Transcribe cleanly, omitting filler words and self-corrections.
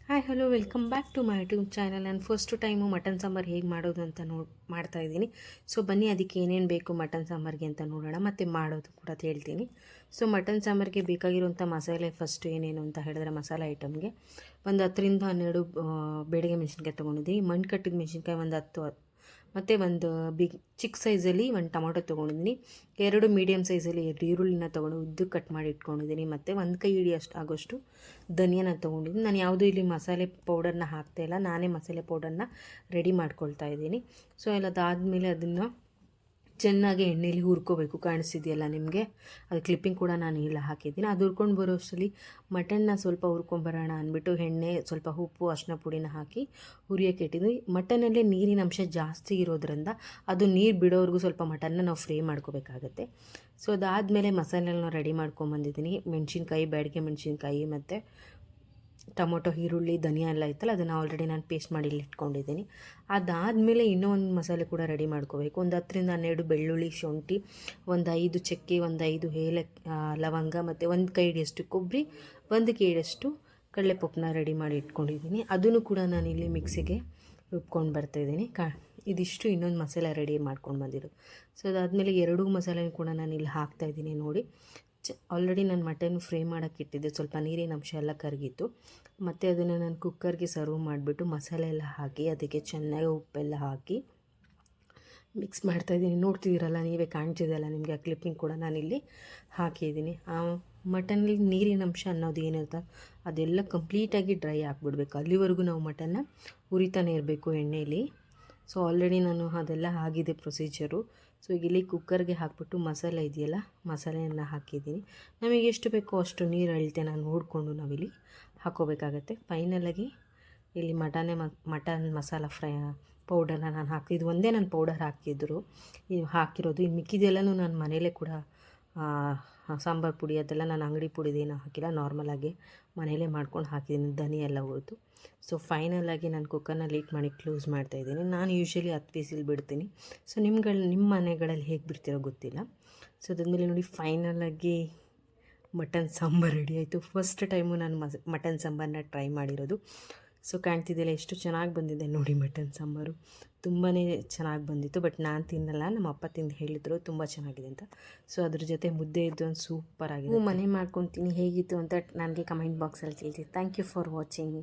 Hi hello welcome back to my YouTube channel. ನಾನು first time mutton sambar ಹೇಗೆ ಮಾಡೋದು ಅಂತ ಮಾಡ್ತಾಯಿದ್ದೀನಿ. ಸೊ ಬನ್ನಿ ಅದಕ್ಕೆ ಏನೇನು ಬೇಕು ಮಟನ್ ಸಾಂಬಾರಿಗೆ ಅಂತ ನೋಡೋಣ, ಮತ್ತು ಮಾಡೋದು ಕೂಡ ಹೇಳ್ತೀನಿ. ಸೊ ಮಟನ್ ಸಾಂಬಾರಿಗೆ ಬೇಕಾಗಿರುವಂಥ ಮಸಾಲೆ ಫಸ್ಟ್ ಏನೇನು ಅಂತ ಹೇಳಿದ್ರೆ, ಮಸಾಲೆ ಐಟಮ್ಗೆ ಒಂದು 10ರಿಂದ 12 ಬೇಡಿಗೆ ಮೆಣಸಿನ್ಕಾಯಿ ತೊಗೊಂಡಿದ್ದೀನಿ. ಮಣ್ಣು ಕಟ್ಟಿದ ಮೆಣಸಿನ್ಕಾಯಿ ಒಂದು 10, ಮತ್ತು ಒಂದು ಚಿಕ್ಕ ಸೈಜಲ್ಲಿ ಒಂದು ಟೊಮೊಟೊ ತೊಗೊಂಡಿದ್ದೀನಿ. 2 ಮೀಡಿಯಮ್ ಸೈಜಲ್ಲಿ ಈರುಳ್ಳಿನ ತೊಗೊಂಡು ಉದ್ದಕ್ಕೆ ಕಟ್ ಮಾಡಿ ಇಟ್ಕೊಂಡಿದ್ದೀನಿ. ಮತ್ತು ಒಂದು ಕೈ ಹಿಡಿಯೋಷ್ಟು ಆಗೋಷ್ಟು ಧನಿಯಾನ ತೊಗೊಂಡಿದ್ದೀನಿ. ನಾನು ಯಾವುದೂ ಇಲ್ಲಿ ಮಸಾಲೆ ಪೌಡರ್ನ ಹಾಕ್ತಾಯಿಲ್ಲ, ನಾನೇ ಮಸಾಲೆ ಪೌಡರ್ನ ರೆಡಿ ಮಾಡ್ಕೊಳ್ತಾ ಇದ್ದೀನಿ. ಸೊ ಅದಾದಮೇಲೆ ಅದನ್ನು ಚೆನ್ನಾಗಿ ಎಣ್ಣೆಯಲ್ಲಿ ಹುರ್ಕೋಬೇಕು. ಕಾಣಿಸ್ತಿದೆಯಲ್ಲ ನಿಮಗೆ, ಅದು ಕ್ಲಿಪ್ಪಿಂಗ್ ಕೂಡ ನಾನು ಇಲ್ಲ ಹಾಕಿದ್ದೀನಿ. ಅದು ಹುರ್ಕೊಂಡು ಬರೋ ಅಷ್ಟರಲ್ಲಿ ಮಟನ್ನ ಸ್ವಲ್ಪ ಹುರ್ಕೊಂಬರೋಣ ಅಂದ್ಬಿಟ್ಟು ಎಣ್ಣೆ, ಸ್ವಲ್ಪ ಉಪ್ಪು, ಅರಿಶಿನ ಪುಡಿನ ಹಾಕಿ ಹುರಿಯೋಕೆ ಇಟ್ಟಿದ್ವಿ. ಮಟನಲ್ಲಿ ನೀರಿನ ಅಂಶ ಜಾಸ್ತಿ ಇರೋದ್ರಿಂದ ಅದು ನೀರು ಬಿಡೋವರೆಗೂ ಸ್ವಲ್ಪ ಮಟನ್ನ ನಾವು ಫ್ರೈ ಮಾಡ್ಕೋಬೇಕಾಗತ್ತೆ. ಸೊ ಅದಾದಮೇಲೆ ಮಸಾಲೆನ ರೆಡಿ ಮಾಡ್ಕೊಂಬಂದಿದ್ದೀನಿ. ಮೆಣಸಿನ್ಕಾಯಿ, ಬ್ಯಾಡಗೆ ಮೆಣಸಿನ್ಕಾಯಿ, ಮತ್ತು ಟೊಮೊಟೊ, ಈರುಳ್ಳಿ, ಧನಿಯಾ ಎಲ್ಲ ಇತ್ತಲ್ಲ, ಅದನ್ನು ಆಲ್ರೆಡಿ ನಾನು ಪೇಸ್ಟ್ ಮಾಡಿ ಇಲ್ಲಿ ಇಟ್ಕೊಂಡಿದ್ದೀನಿ. ಅದಾದಮೇಲೆ ಇನ್ನೂ ಒಂದು ಮಸಾಲೆ ಕೂಡ ರೆಡಿ ಮಾಡ್ಕೋಬೇಕು. ಒಂದು 10ರಿಂದ 12 ಬೆಳ್ಳುಳ್ಳಿ, ಶುಂಠಿ, ಒಂದು 5 ಚಕ್ಕೆ, ಒಂದು 5 ಲವಂಗ, ಮತ್ತು ಒಂದು ಕೈ ಹಿಡಿಯಷ್ಟು ಕೊಬ್ಬರಿ, 1 ಕೈ ಹಿಡಿಯಷ್ಟು ಕಡಲೆಪಪ್ಪನ್ನ ರೆಡಿ ಮಾಡಿ ಇಟ್ಕೊಂಡಿದ್ದೀನಿ. ಅದನ್ನು ಕೂಡ ನಾನು ಇಲ್ಲಿ ಮಿಕ್ಸಿಗೆ ರುಬ್ಕೊಂಡು ಬರ್ತಾಯಿದ್ದೀನಿ. ಇದಿಷ್ಟು ಇನ್ನೊಂದು ಮಸಾಲೆ ರೆಡಿ ಮಾಡ್ಕೊಂಡು ಬಂದಿದ್ದು. ಸೊ ಅದಾದಮೇಲೆ 2 ಮಸಾಲೆನೂ ಕೂಡ ನಾನು ಇಲ್ಲಿ ಹಾಕ್ತಾಯಿದ್ದೀನಿ. ನೋಡಿ, ಆಲ್ರೆಡಿ ನಾನು ಮಟನ್ ಫ್ರೈ ಮಾಡೋಕ್ಕೆ ಇಟ್ಟಿದ್ದೆ, ಸ್ವಲ್ಪ ನೀರಿನ ಅಂಶ ಎಲ್ಲ ಕರಗಿತ್ತು. ಮತ್ತು ಅದನ್ನು ನಾನು ಕುಕ್ಕರ್ಗೆ ಸರ್ವ್ ಮಾಡಿಬಿಟ್ಟು ಮಸಾಲೆ ಎಲ್ಲ ಹಾಕಿ ಅದಕ್ಕೆ ಚೆನ್ನಾಗಿ ಉಪ್ಪೆಲ್ಲ ಹಾಕಿ ಮಿಕ್ಸ್ ಮಾಡ್ತಾಯಿದ್ದೀನಿ. ನೋಡ್ತಿದ್ದೀರಲ್ಲ ನೀವೇ, ಕಾಣ್ತಿದೆಯಲ್ಲ ನಿಮಗೆ, ಆ ಕ್ಲಿಪ್ಪಿಂಗ್ ಕೂಡ ನಾನಿಲ್ಲಿ ಹಾಕಿದ್ದೀನಿ. ಆ ಮಟನಲ್ಲಿ ನೀರಿನ ಅಂಶ ಅನ್ನೋದು ಏನಿರುತ್ತೆ ಅದೆಲ್ಲ ಕಂಪ್ಲೀಟಾಗಿ ಡ್ರೈ ಆಗಿಬಿಡ್ಬೇಕು. ಅಲ್ಲಿವರೆಗೂ ನಾವು ಮಟನ್ನ ಹುರಿತಾನೆ ಇರಬೇಕು ಎಣ್ಣೆಯಲ್ಲಿ. ಸೊ ಆಲ್ರೆಡಿ ನಾನು ಅದೆಲ್ಲ ಆಗಿದೆ ಪ್ರೊಸೀಜರು. ಸೊ ಈಗ ಇಲ್ಲಿ ಕುಕ್ಕರ್ಗೆ ಹಾಕ್ಬಿಟ್ಟು ಮಸಾಲೆ ಇದೆಯಲ್ಲ, ಮಸಾಲೆಯನ್ನು ಹಾಕಿದ್ದೀನಿ. ನಮಗೆ ಎಷ್ಟು ಬೇಕೋ ಅಷ್ಟು ನೀರು ಅಳತೆ ನಾನು ನೋಡಿಕೊಂಡು ನಾವಿಲ್ಲಿ ಹಾಕ್ಕೋಬೇಕಾಗತ್ತೆ. ಫೈನಲಾಗಿ ಇಲ್ಲಿ ಮಟನ್ ಮಸಾಲ ಪೌಡರ್ನ ನಾನು ಹಾಕಿದ್ದು ಒಂದೇ, ನಾನು ಪೌಡರ್ ಹಾಕಿರೋದು. ಇನ್ನು ಮಿಕ್ಕಿದೆಲ್ಲನೂ ನಾನು ಮನೇಲೇ ಕೂಡ ಸಾಂಬಾರು ಪುಡಿ ಅದೆಲ್ಲ ನಾನು ಅಂಗಡಿ ಪುಡಿದೇನು ಹಾಕಿಲ್ಲ, ನಾರ್ಮಲಾಗಿ ಮನೇಲೇ ಮಾಡ್ಕೊಂಡು ಹಾಕಿದ್ದೀನಿ, ಧನಿ ಎಲ್ಲ ಹುರಿದು. ಸೊ ಫೈನಲಾಗಿ ನಾನು ಕುಕ್ಕರ್ನ ಲೀಟ್ ಮಾಡಿ ಕ್ಲೋಸ್ ಮಾಡ್ತಾಯಿದ್ದೀನಿ. ನಾನು ಯೂಶ್ವಲಿ 10 ವಿಸಿಲ್ ಬಿಡ್ತೀನಿ. ಸೊ ನಿಮ್ಮ ಮನೆಗಳಲ್ಲಿ ಹೇಗೆ ಬಿಡ್ತೀರೋ ಗೊತ್ತಿಲ್ಲ. ಸೊ ಅದಾದಮೇಲೆ ನೋಡಿ, ಫೈನಲಾಗಿ ಮಟನ್ ಸಾಂಬಾರು ರೆಡಿ ಆಯಿತು. ಫಸ್ಟ್ ಟೈಮು ನಾನು ಮಟನ್ ಸಾಂಬಾರನ್ನ ಟ್ರೈ ಮಾಡಿರೋದು. ಸೊ ಕಾಣ್ತಿದ್ದೆಲ್ಲ ಎಷ್ಟು ಚೆನ್ನಾಗಿ ಬಂದಿದೆ ನೋಡಿ, ಮಟನ್ ಸಾಂಬಾರು ತುಂಬಾ ಚೆನ್ನಾಗಿ ಬಂದಿತ್ತು. ಬಟ್ ನಾನು ತಿನ್ನಲ್ಲ, ನಮ್ಮ ಅಪ್ಪ ತಿಂದು ಹೇಳಿದರು ತುಂಬ ಚೆನ್ನಾಗಿದೆ ಅಂತ. ಸೊ ಅದ್ರ ಜೊತೆ ಮುದ್ದೆ ಇದ್ದು ಒಂದು ಸೂಪರ್ ಆಗಿದೆ. ಮನೆ ಮಾಡ್ಕೊತೀನಿ, ಹೇಗಿತ್ತು ಅಂತ ನನಗೆ ಕಮೆಂಟ್ ಬಾಕ್ಸಲ್ಲಿ ತಿಳಿಸಿ. Thank you for watching.